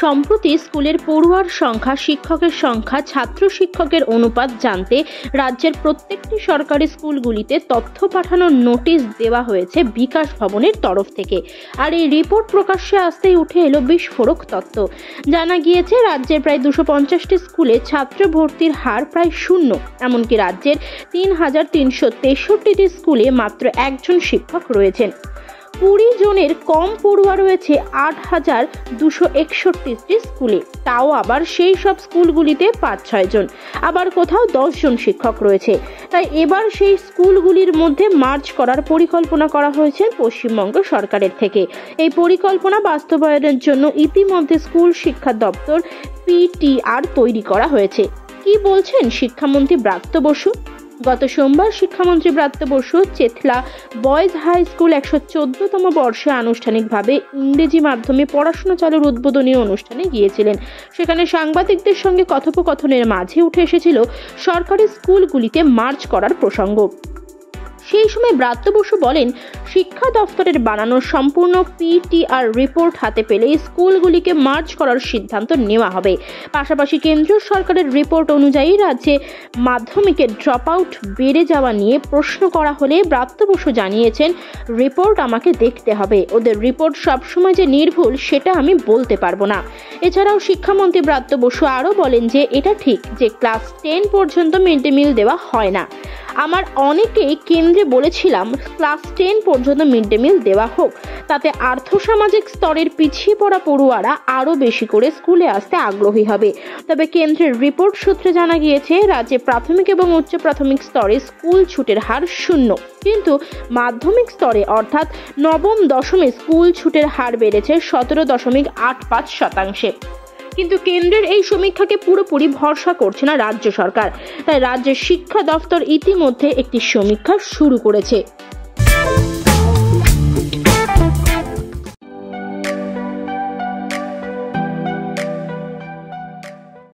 সম্প্রতি স্কুলের পড়ুয়ার সংখ্যা, শিক্ষকের সংখ্যা, ছাত্র শিক্ষকের অনুপাত জানতে রাজ্যের প্রত্যেকটি সরকারি স্কুলগুলিতে তথ্য পাঠানোর নোটিশ দেওয়া হয়েছে বিকাশ ভবনের তরফ থেকে। আর এই রিপোর্ট প্রকাশ্যে আসতেই উঠে এলো বিস্ফোরক তথ্য। জানা গিয়েছে রাজ্যের প্রায় 250টি স্কুলে ছাত্র ভর্তির হার প্রায় শূন্য। এমনকি রাজ্যের 3,363টি স্কুলে মাত্র একজন শিক্ষক রয়েছেন। 20 জনের কম পড়ুয়া রয়েছে 8,261টি স্কুলে, তাও আবার সেই সব স্কুলগুলিতে 5-6 জন, আবার কোথাও 10 জন শিক্ষক রয়েছে। তাই এবার সেই স্কুলগুলির মধ্যে মার্জ করার পরিকল্পনা করা হয়েছে পশ্চিমবঙ্গ সরকারের থেকে। এই পরিকল্পনা বাস্তবায়নের জন্য ইতিমধ্যে স্কুল শিক্ষা দপ্তর PTR তৈরি করা হয়েছে। কি বলছেন শিক্ষামন্ত্রী ব্রাত্য বসু? গত সোমবার শিক্ষামন্ত্রী Bratya Basu Chetla boys high school 114তম বর্ষে আনুষ্ঠানিকভাবে ইংরেজি মাধ্যমে পড়াশোনা চালুর উদ্বোধনী অনুষ্ঠানে গিয়েছিলেন। সেখানে সাংবাদিকদের সঙ্গে কথোপকথনের মাঝে উঠে এসেছিল সরকারি স্কুলগুলিতে মার্জ করার প্রসঙ্গ। সেই সময় ব্রাত্য বসু বলেন, শিক্ষা দফতরের বানানো সম্পূর্ণ PTR রিপোর্ট হাতে পেলেই স্কুলগুলিকে মার্জ করার সিদ্ধান্ত নেওয়া হবে। পাশাপাশি কেন্দ্রীয় সরকারের রিপোর্ট অনুযায়ী রাজ্যে মাধ্যমিকের ড্রপ আউট বেড়ে যাওয়া নিয়ে প্রশ্ন করা হলে ব্রাত্য বসু জানিয়েছেন, রিপোর্ট আমাকে দেখতে হবে, ওদের রিপোর্ট সবসময় যে নির্ভুল সেটা আমি বলতে পারবো না। এছাড়াও শিক্ষামন্ত্রী ব্রাত্য বসু আরও বলেন যে এটা ঠিক যে ক্লাস 10 পর্যন্ত মিড ডে মিল দেওয়া হয় না। আমার অনেকেই কেন্দ্রে বলেছিলাম ক্লাস 10 পর্যন্ত মিড ডে মিল দেওয়া হোক, তাতে আর্থসামাজিক স্তরের পিছিয়ে পড়া পড়ুয়ারা আরও বেশি করে স্কুলে আসতে আগ্রহী হবে। তবে কেন্দ্রের রিপোর্ট সূত্রে জানা গিয়েছে রাজ্যে প্রাথমিক এবং উচ্চ প্রাথমিক স্তরে স্কুল ছুটের হার শূন্য, কিন্তু মাধ্যমিক স্তরে অর্থাৎ নবম দশমে স্কুল ছুটের হার বেড়েছে 17.85%। কিন্তু কেন্দ্রের এই সমীক্ষাকে পুরোপুরি ভরসা করছে না রাজ্য সরকার। তাই রাজ্যের শিক্ষা দফতর ইতিমধ্যে একটি সমীক্ষা শুরু করেছে।